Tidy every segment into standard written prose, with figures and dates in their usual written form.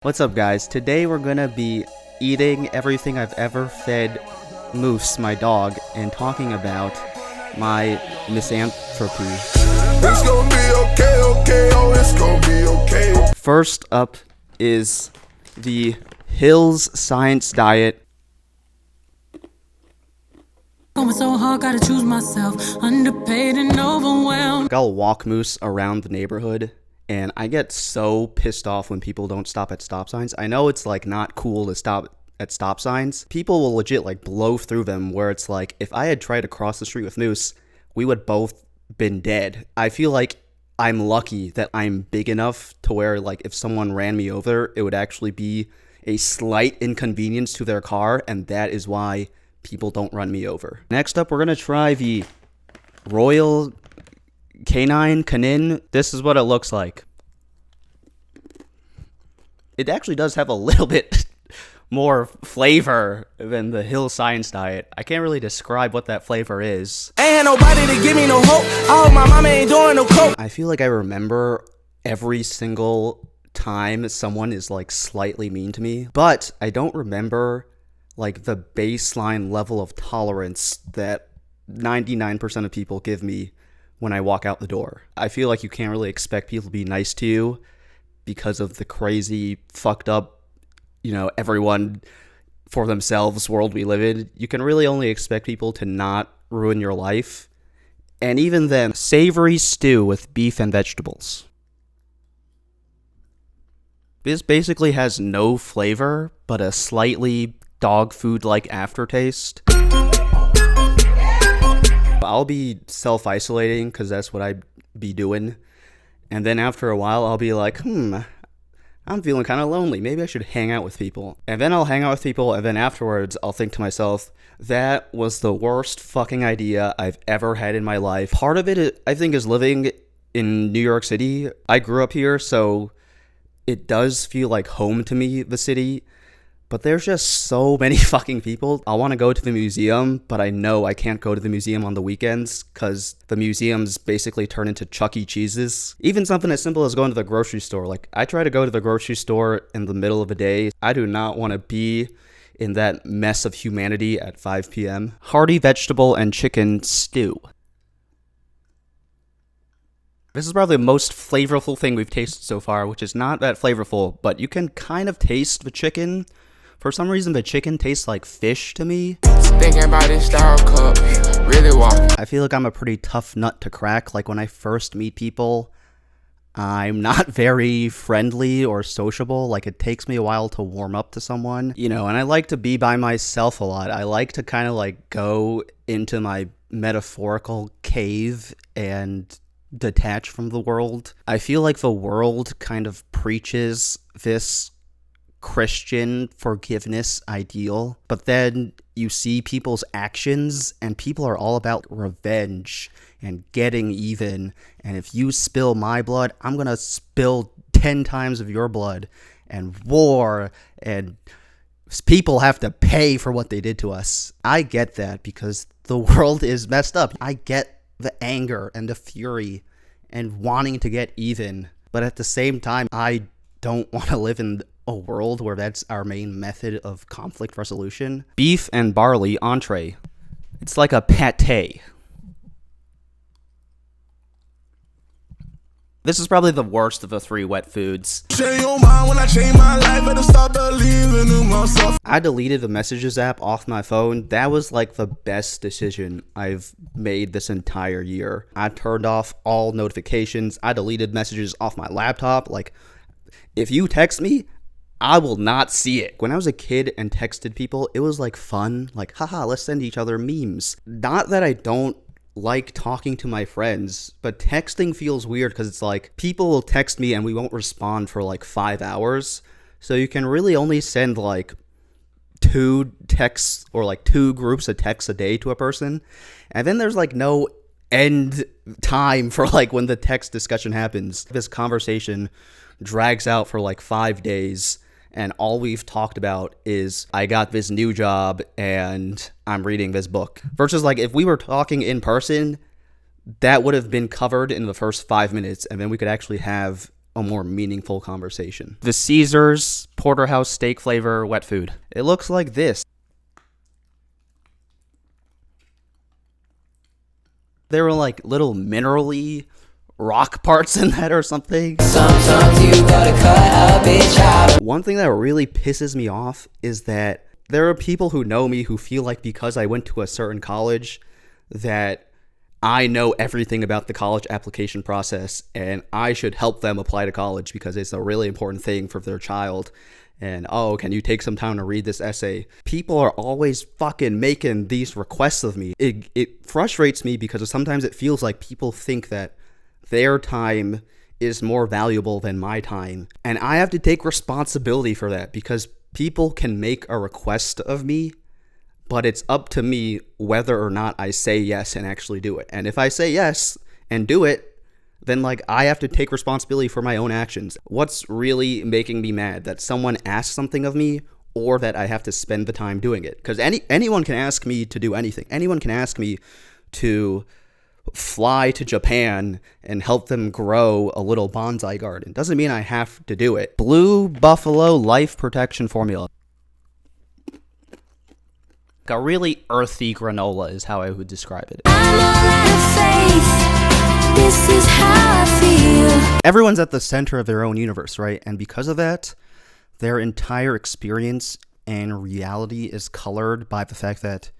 What's up, guys? Today we're gonna be eating everything I've ever fed Moose, my dog, and talking about my misanthropy. It's gonna be okay, oh, it's gonna be okay. First up is the Hills Science Diet. Going so hard, gotta choose myself, underpaid and overwhelmed. I'll walk Moose around the neighborhood, and I get so pissed off when people don't stop at stop signs. I know it's like not cool to stop at stop signs. People will legit like blow through them, where it's like, if I had tried to cross the street with Moose, we would both been dead. I feel like I'm lucky that I'm big enough to where, like, if someone ran me over, it would actually be a slight inconvenience to their car, and that is why people don't run me over. Next up, we're gonna try the Royal Canin. This is what it looks like. It actually does have a little bit more flavor than the Hill Science Diet. I can't really describe what that flavor is. Ain't nobody to give me no hope. Oh, my mama ain't doing no coke. I feel like I remember every single time someone is like slightly mean to me, but I don't remember like the baseline level of tolerance that 99% of people give me when I walk out the door. I feel like you can't really expect people to be nice to you because of the crazy, fucked up, everyone for themselves world we live in. You can really only expect people to not ruin your life. And even then, savory stew with beef and vegetables. This basically has no flavor, but a slightly dog food-like aftertaste. I'll be self-isolating because that's what I'd be doing. And then after a while, I'll be like, I'm feeling kind of lonely. Maybe I should hang out with people. And then I'll hang out with people, and then afterwards, I'll think to myself, that was the worst fucking idea I've ever had in my life. Part of it, I think, is living in New York City. I grew up here, so it does feel like home to me, the city. But there's just so many fucking people. I want to go to the museum, but I know I can't go to the museum on the weekends because the museums basically turn into Chuck E. Cheese's. Even something as simple as going to the grocery store. Like, I try to go to the grocery store in the middle of the day. I do not want to be in that mess of humanity at 5 p.m. Hearty vegetable and chicken stew. This is probably the most flavorful thing we've tasted so far, which is not that flavorful, but you can kind of taste the chicken. For some reason, the chicken tastes like fish to me. Thinking about this style cup, really walking. I feel like I'm a pretty tough nut to crack. Like, when I first meet people, I'm not very friendly or sociable. Like, it takes me a while to warm up to someone, and I like to be by myself a lot. I like to kind of like go into my metaphorical cave and detach from the world. I feel like the world kind of preaches this Christian forgiveness ideal, but then you see people's actions, and people are all about revenge and getting even, and if you spill my blood, I'm gonna spill 10 times of your blood, and war, and people have to pay for what they did to us. I get that because the world is messed up. I get the anger and the fury and wanting to get even, but at the same time, I don't want to live in a world where that's our main method of conflict resolution. Beef and barley entree. It's like a pate. This is probably the worst of the three wet foods. I deleted the Messages app off my phone. That was like the best decision I've made this entire year. I turned off all notifications. I deleted messages off my laptop. Like, if you text me, I will not see it. When I was a kid and texted people, it was like fun. Like, haha, let's send each other memes. Not that I don't like talking to my friends, but texting feels weird because it's like people will text me and we won't respond for like 5 hours. So you can really only send like 2 texts or like 2 groups of texts a day to a person. And then there's like no end time for like when the text discussion happens. This conversation drags out for like 5 days, and all we've talked about is I got this new job and I'm reading this book. Versus like if we were talking in person, that would have been covered in the first 5 minutes, and then we could actually have a more meaningful conversation. The Caesars porterhouse steak flavor wet food. It looks like this. There were like little minerally rock parts in that or something. Sometimes you gotta cut a bitch out. One thing that really pisses me off is that there are people who know me who feel like because I went to a certain college that I know everything about the college application process and I should help them apply to college because it's a really important thing for their child. And, oh, can you take some time to read this essay? People are always fucking making these requests of me. It frustrates me because sometimes it feels like people think that their time is more valuable than my time. And I have to take responsibility for that because people can make a request of me, but it's up to me whether or not I say yes and actually do it. And if I say yes and do it, then like I have to take responsibility for my own actions. What's really making me mad? That someone asks something of me or that I have to spend the time doing it? Because anyone can ask me to do anything. Anyone can ask me to fly to Japan and help them grow a little bonsai garden. Doesn't mean I have to do it. Blue Buffalo Life Protection Formula. A really earthy granola is how I would describe it. I'm all out of faith. This is how I feel. Everyone's at the center of their own universe, right? And because of that, their entire experience and reality is colored by the fact that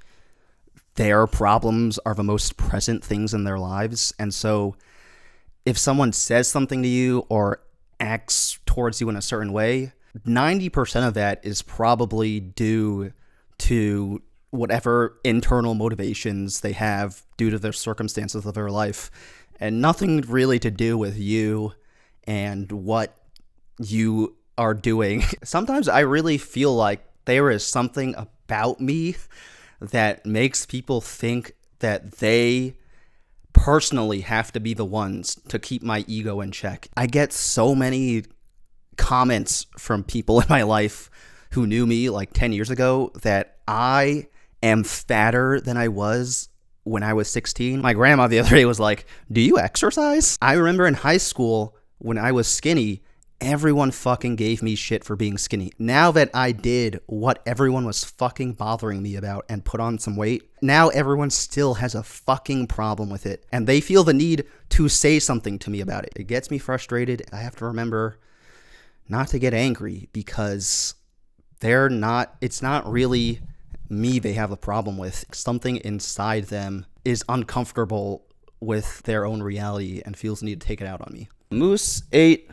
their problems are the most present things in their lives. And so if someone says something to you or acts towards you in a certain way, 90% of that is probably due to whatever internal motivations they have due to their circumstances of their life, and nothing really to do with you and what you are doing. Sometimes I really feel like there is something about me that makes people think that they personally have to be the ones to keep my ego in check. I get so many comments from people in my life who knew me like 10 years ago that I am fatter than I was when I was 16. My grandma the other day was like, "Do you exercise?" I remember in high school when I was skinny, everyone fucking gave me shit for being skinny. Now that I did what everyone was fucking bothering me about and put on some weight, now everyone still has a fucking problem with it. And they feel the need to say something to me about it. It gets me frustrated. I have to remember not to get angry because it's not really me they have a problem with. Something inside them is uncomfortable with their own reality and feels the need to take it out on me. Moose ate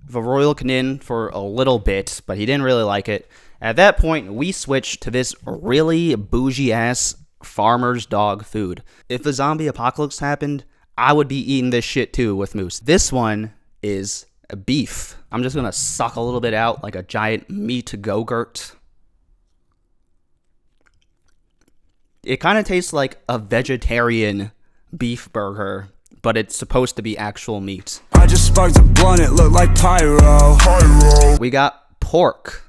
the Royal Canin for a little bit, but he didn't really like it. At that point, we switched to this really bougie-ass farmer's dog food. If the zombie apocalypse happened, I would be eating this shit too with Moose. This one is beef. I'm just gonna suck a little bit out like a giant meat go-gurt. It kind of tastes like a vegetarian beef burger, but it's supposed to be actual meat. I just sparked a blunt, it looked like pyro. We got pork.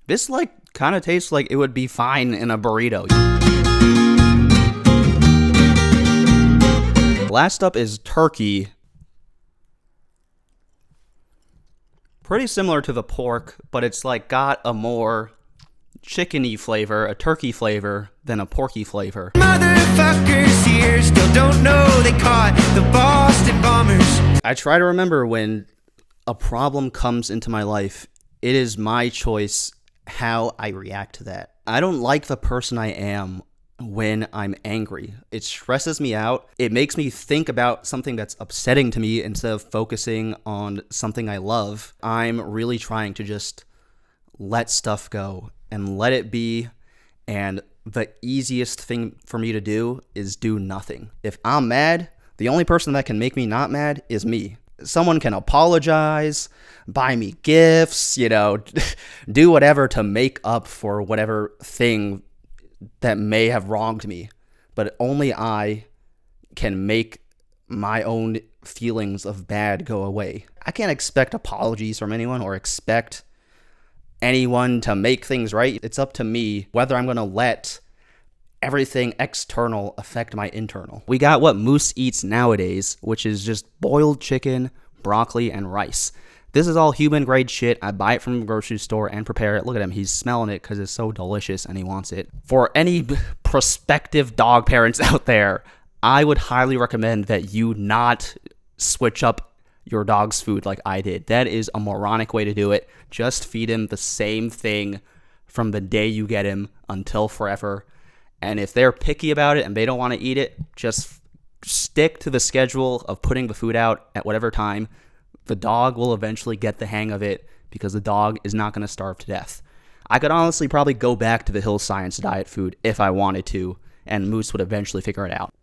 This kind of tastes like it would be fine in a burrito. Last up is turkey. Pretty similar to the pork, but it's got a more chickeny flavor, a turkey flavor, than a porky flavor. Motherfuckers here still don't know they caught the Boston bombers. I try to remember when a problem comes into my life, it is my choice how I react to that. I don't like the person I am when I'm angry. It stresses me out. It makes me think about something that's upsetting to me instead of focusing on something I love. I'm really trying to just let stuff go and let it be, and the easiest thing for me to do is do nothing. If I'm mad, the only person that can make me not mad is me. Someone can apologize, buy me gifts, do whatever to make up for whatever thing that may have wronged me, but only I can make my own feelings of bad go away. I can't expect apologies from anyone or expect anyone to make things right. It's up to me whether I'm going to let everything external affect my internal. We got what Moose eats nowadays, which is just boiled chicken, broccoli, and rice. This is all human grade shit. I buy it from the grocery store and prepare it. Look at him. He's smelling it because it's so delicious and he wants it. For any prospective dog parents out there, I would highly recommend that you not switch up your dog's food like I did. That is a moronic way to do it. Just feed him the same thing from the day you get him until forever. And if they're picky about it and they don't want to eat it, just stick to the schedule of putting the food out at whatever time. The dog will eventually get the hang of it because the dog is not going to starve to death. I could honestly probably go back to the Hill Science diet food if I wanted to, and Moose would eventually figure it out.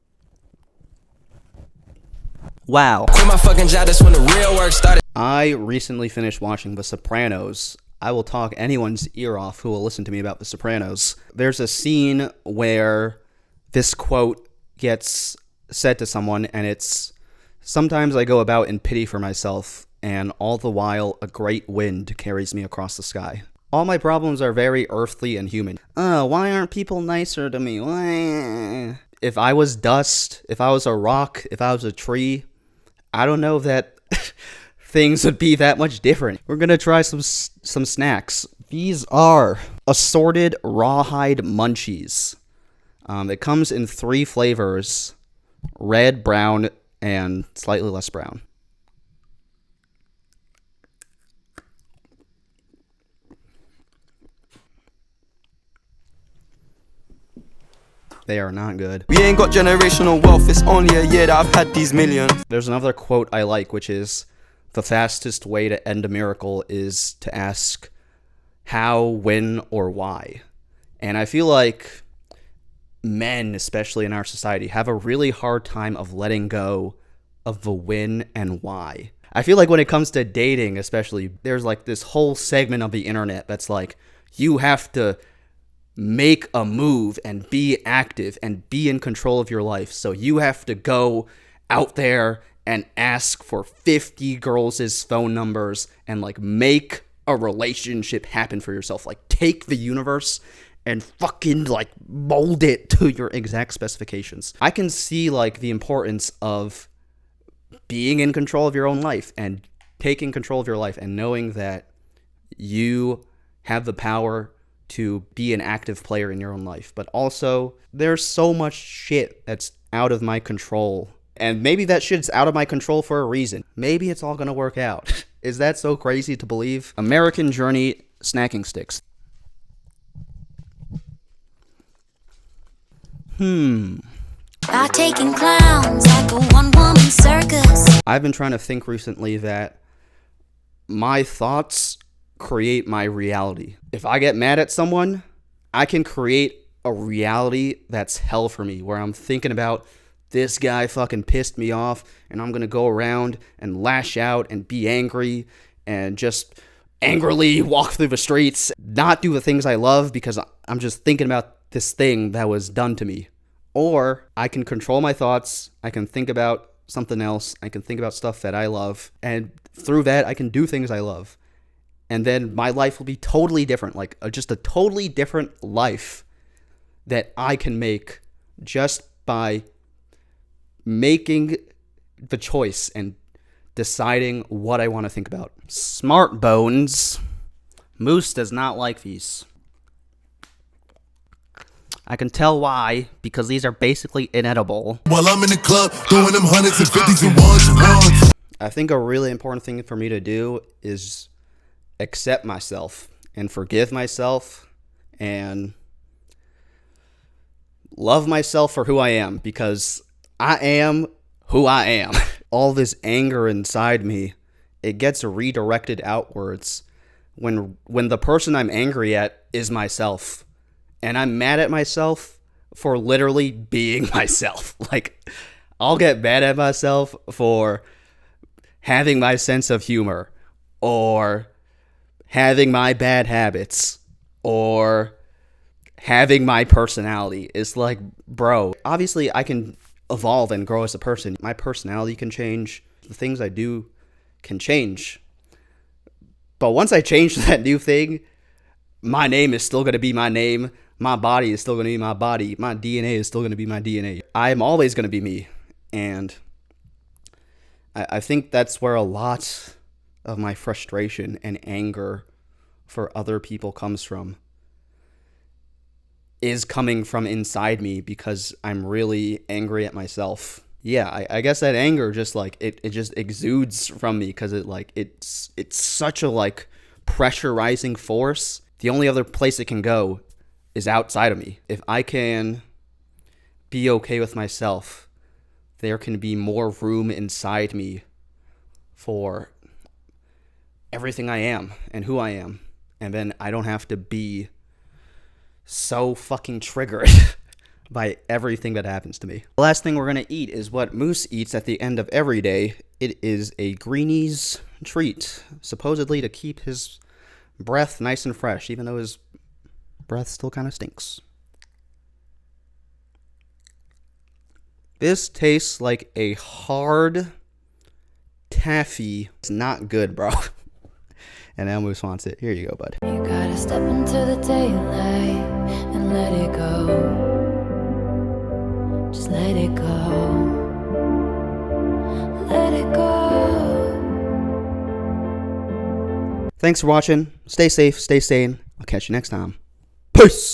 Wow. Quit my fucking job, that's when the real work started. I recently finished watching The Sopranos. I will talk anyone's ear off who will listen to me about The Sopranos. There's a scene where this quote gets said to someone, and it's, "Sometimes I go about in pity for myself, and all the while a great wind carries me across the sky. All my problems are very earthly and human. Why aren't people nicer to me? Why?" If I was dust, if I was a rock, if I was a tree, I don't know that things would be that much different. We're gonna try some snacks. These are assorted rawhide munchies. It comes in 3 flavors: red, brown, and slightly less brown. They are not good. We ain't got generational wealth, it's only a year that I've had these millions. There's another quote I like, which is, "The fastest way to end a miracle is to ask how, when, or why." And I feel like men, especially in our society, have a really hard time of letting go of the when and why. I feel like when it comes to dating, especially, there's like this whole segment of the internet that's like, you have to make a move and be active and be in control of your life. So you have to go out there and ask for 50 girls' phone numbers and like make a relationship happen for yourself. Like take the universe and fucking like mold it to your exact specifications. I can see like the importance of being in control of your own life and taking control of your life and knowing that you have the power to be an active player in your own life. But also, there's so much shit that's out of my control. And maybe that shit's out of my control for a reason. Maybe it's all gonna work out. Is that so crazy to believe? American Journey snacking sticks. By taking clowns like a one-woman circus. I've been trying to think recently that my thoughts create my reality. If I get mad at someone, I can create a reality that's hell for me, where I'm thinking about this guy fucking pissed me off, and I'm gonna go around and lash out and be angry and just angrily walk through the streets, not do the things I love because I'm just thinking about this thing that was done to me. Or I can control my thoughts, I can think about something else, I can think about stuff that I love, and through that I can do things I love. And then my life will be totally different, like just a totally different life that I can make just by making the choice and deciding what I want to think about. Smart bones. Moose does not like these. I can tell why, because these are basically inedible. While I'm in the club, throwing them hundreds and fifties and ones. I think a really important thing for me to do is accept myself and forgive myself and love myself for who I am, because I am who I am. All this anger inside me, it gets redirected outwards when the person I'm angry at is myself. And I'm mad at myself for literally being myself. Like, I'll get mad at myself for having my sense of humor, or having my bad habits, or having my personality. It's like, bro, obviously I can evolve and grow as a person. My personality can change. The things I do can change. But once I change that new thing, my name is still going to be my name. My body is still going to be my body. My DNA is still going to be my DNA. I'm always going to be me. And I think that's where a lot of my frustration and anger for other people comes from. Is coming from inside me because I'm really angry at myself. Yeah, I guess that anger just like it just exudes from me because it's such a like pressurizing force. The only other place it can go is outside of me. If I can be okay with myself, there can be more room inside me for everything I am and who I am. And then I don't have to be so fucking triggered by everything that happens to me. The last thing we're going to eat is what Moose eats at the end of every day. It is a Greenies treat, supposedly to keep his breath nice and fresh, even though his breath still kind of stinks. This tastes like a hard taffy. It's not good, bro. And now Moose wants it. Here you go, bud. You gotta step into the daylight and let it go. Just let it go. Let it go. Thanks for watching. Stay safe, stay sane. I'll catch you next time. Peace!